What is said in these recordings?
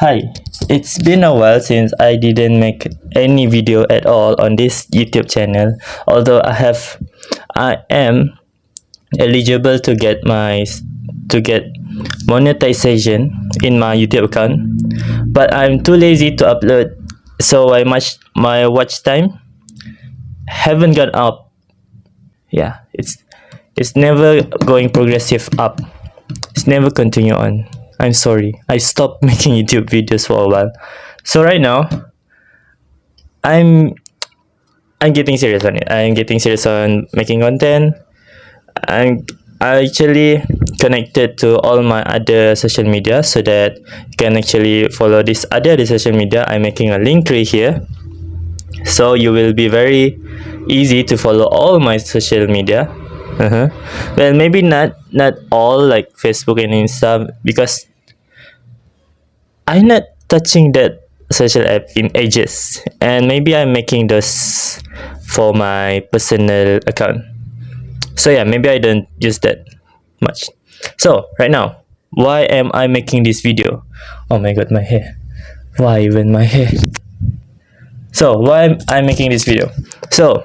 Hi, it's been a while since I didn't make any video at all on this YouTube channel. Although I am eligible to get monetization in my YouTube account, but I'm too lazy to upload. So my watch time haven't gone up. Yeah, it's never going progressive up. It's never continue on. I'm sorry. I stopped making YouTube videos for a while. So right now, I'm I'm getting serious on it. I'm getting serious on making content. I'm actually connected to all my other social media so that you can actually follow this other social media. I'm making a link right here, so you will be very easy to follow all my social media. Well, maybe not all like Facebook and Insta, because I'm not touching that social app in ages, and maybe I'm making those for my personal account. So yeah, maybe I don't use that much. So right now, why am I making this video? Oh my god, my hair. Why even my hair? So why am I making this video? So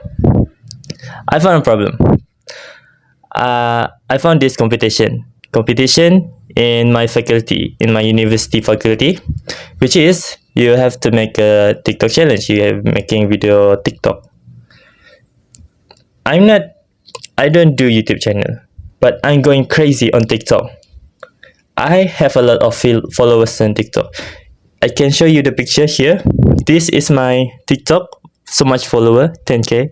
I found a problem. I found this competition in my faculty, in my university faculty, which is you have to make a TikTok challenge. You have making video TikTok. I don't do YouTube channel, but I'm going crazy on TikTok. I have a lot of followers on TikTok. I can show you the picture here. This is my TikTok. So much follower, 10k.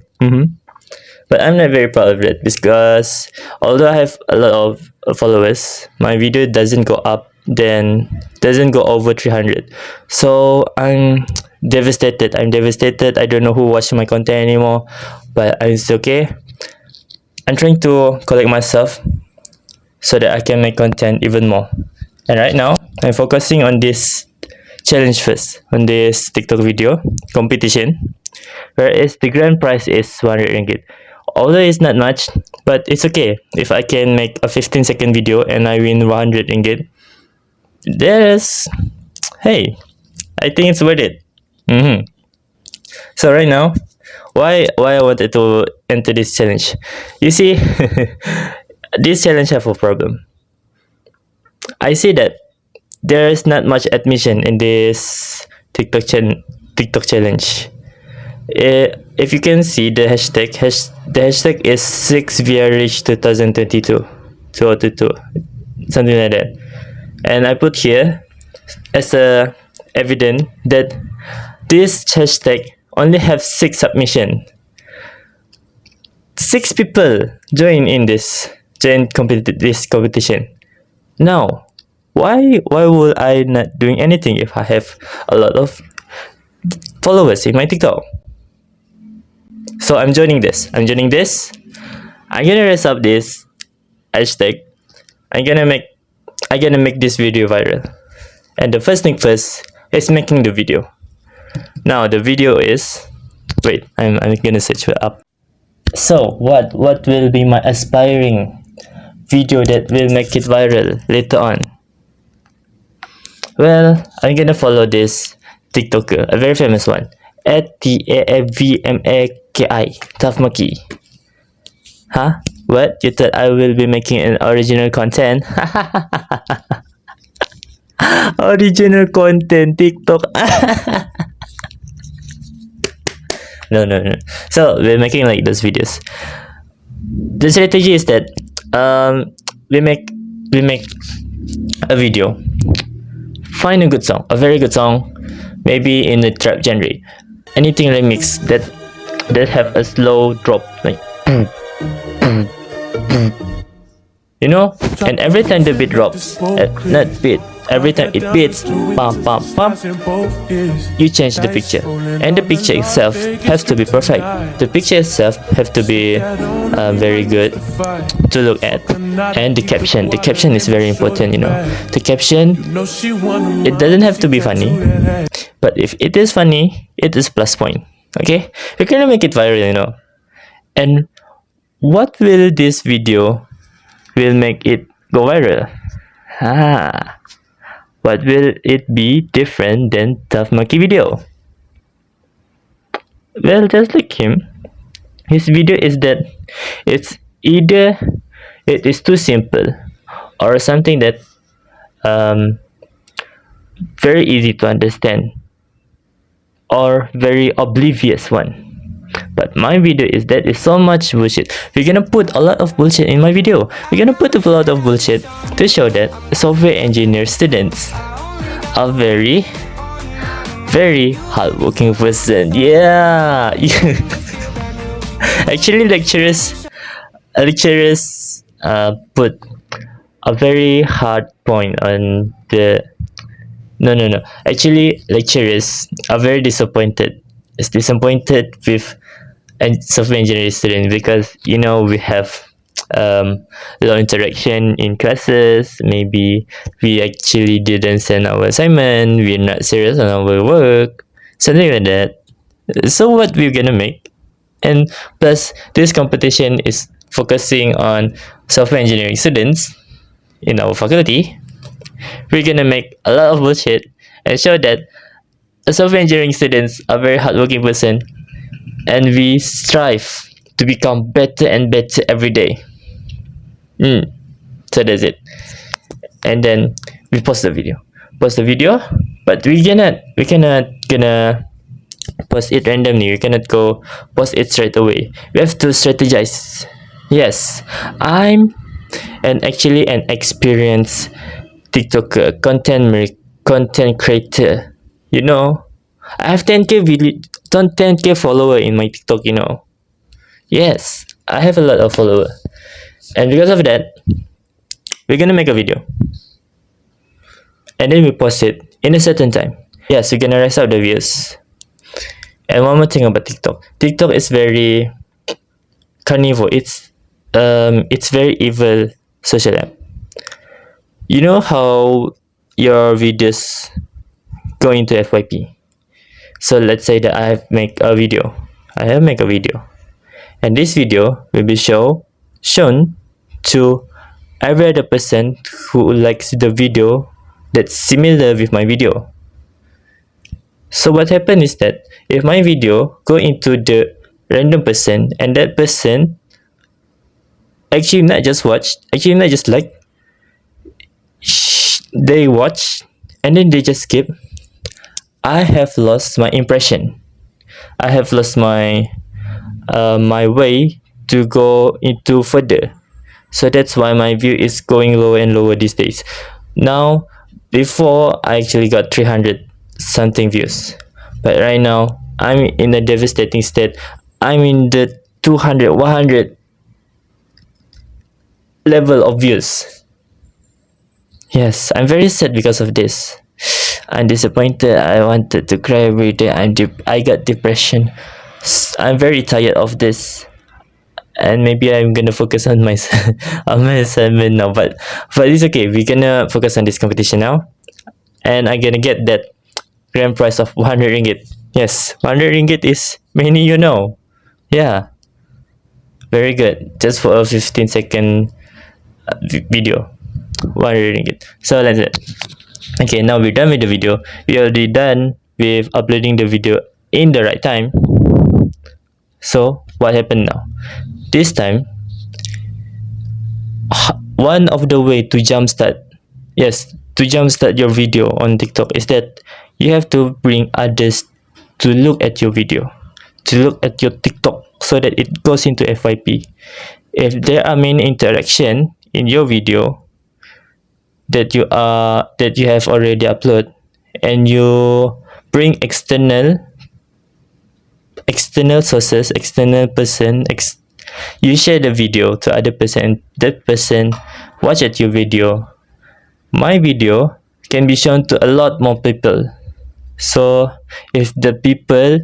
But I'm not very proud of it, because although I have a lot of followers, my video doesn't go up, then doesn't go over 300. So I'm devastated. I don't know who watches my content anymore, but it's okay. I'm trying to collect myself so that I can make content even more. And right now, I'm focusing on this challenge first, on this TikTok video competition, whereas the grand prize is 100 ringgit. Although it's not much, but it's okay. If I can make a 15-second video and I win 100 ringgit, hey, I think it's worth it. So right now, why I wanted to enter this challenge? You see, this challenge have a problem. I see that there is not much admission in this TikTok challenge. If you can see the hashtag is 6vrich 2022, something like that. And I put here as a evidence that this hashtag only have 6 submission. 6 people join this competition. Now, why would I not doing anything if I have a lot of followers in my TikTok? So I'm joining this. I'm gonna raise up this hashtag. I'm gonna make this video viral. And the first thing first is making the video. Now the video is, wait, I'm gonna search it up. So what will be my aspiring video that will make it viral later on? Well, I'm gonna follow this TikToker, a very famous one, at TAFVMAKI, Tafmaki. Huh? What? You thought I will be making an original content? Original content, TikTok. No. So we're making like those videos. The strategy is that we make a video, find a good song, a very good song, maybe in the trap genre, anything remix that have a slow drop, like you know, and every time the beat drops, not beat, every time it beats, pam pam pam, you change the picture, and the picture itself has to be perfect. The picture itself have to be very good to look at, and the caption is very important. You know, the caption, it doesn't have to be funny, but if it is funny, it is plus point. Okay, we're gonna make it viral, you know. And what will this video will make it go viral? What will it be different than Tough Monkey video? Well, just like him, his video is that it's either it is too simple or something that um, very easy to understand or very oblivious one. But my video is that is so much bullshit. We're gonna put a lot of bullshit in my video. We're gonna put a lot of bullshit to show that software engineer students are very hardworking person. Yeah. Actually, lecturers put a very hard point on the no. Actually, lecturers are very disappointed. It's disappointed with and software engineering student because we have low interaction in classes. Maybe we actually didn't send our assignment, we're not serious on our work, something like that. So what we're gonna make, and plus this competition is focusing on software engineering students in our faculty. We're gonna make a lot of bullshit and show that software engineering students are very hardworking person, and we strive to become better and better every day. So that's it. And then we post the video. But we cannot gonna post it randomly. We cannot go post it straight away. We have to strategize. Yes, I'm actually an experienced TikToker, content creator. I have 10k follower in my TikTok. Yes, I have a lot of follower, and because of that, we're gonna make a video, and then we post it in a certain time. Yes, we're gonna raise up the views. And one more thing about TikTok. TikTok is very carnivore. It's very evil social app. You know how your videos go into FYP. So let's say that I have make a video, and this video will be shown to every other person who likes the video that's similar with my video. So what happens is that if my video go into the random person, and that person actually not just like, they watch and then they just skip, I have lost my impression. I have lost my way to go into further. So that's why my view is going lower and lower these days. Now, before I actually got 300 something views, but right now I'm in a devastating state. I'm in the 200, 100 level of views. Yes, I'm very sad because of this. I'm disappointed. I wanted to cry every day. I got depression. I'm very tired of this, and maybe I'm gonna focus on my on my assignment now. But it's okay. We're gonna focus on this competition now, and I'm gonna get that grand prize of 100 ringgit. Yes, 100 ringgit is many, Yeah, very good. Just for a 15-second video, 100 ringgit. So that's it. Okay, now we're done with the video. We already done with uploading the video in the right time. So what happened now? This time, one of the way to jumpstart your video on TikTok is that you have to bring others to look at your video, to look at your TikTok, so that it goes into FYP. If there are many interaction in your video that you have already uploaded, and you bring external sources, external person, you share the video to other person, that person watch at your video, my video can be shown to a lot more people. So if the people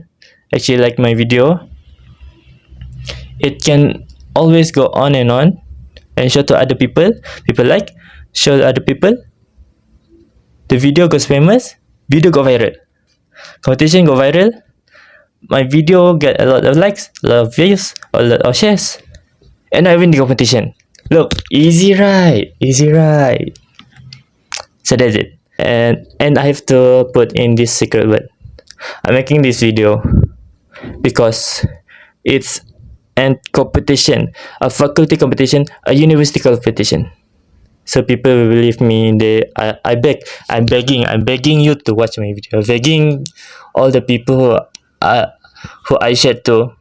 actually like my video, it can always go on and show to other people. Like, show to other people, the video goes famous, video go viral, competition go viral, my video get a lot of likes, a lot of views, a lot of shares, and I win the competition. Look, easy right? So that's it. and I have to put in this secret word. I'm making this video because it's a competition, a faculty competition, a university competition. So people will believe me. I'm begging you to watch my video. Begging all the people who I shared to.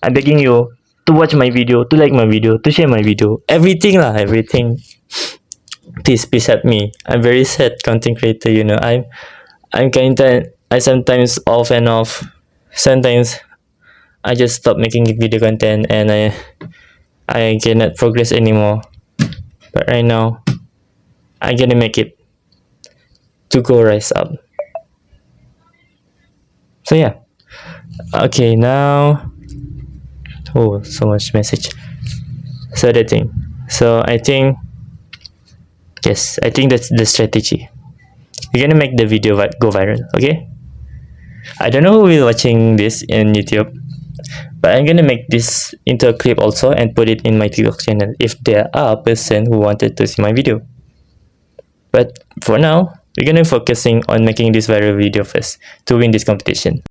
I'm begging you to watch my video, to like my video, to share my video. Everything lah, everything. Please help me. I'm very sad content creator. I'm kinda. I sometimes off and off. Sometimes I just stop making video content and I cannot progress anymore. But right now, I'm gonna make it to go rise up. So yeah. Okay, now. Oh, so much message. So the thing. So I think. Yes, I think that's the strategy. We're gonna make the video go viral. Okay. I don't know who will watching this in YouTube, but I'm gonna make this into a clip also and put it in my TikTok channel if there are a person who wanted to see my video. But for now, we're gonna focusing on making this viral video first to win this competition.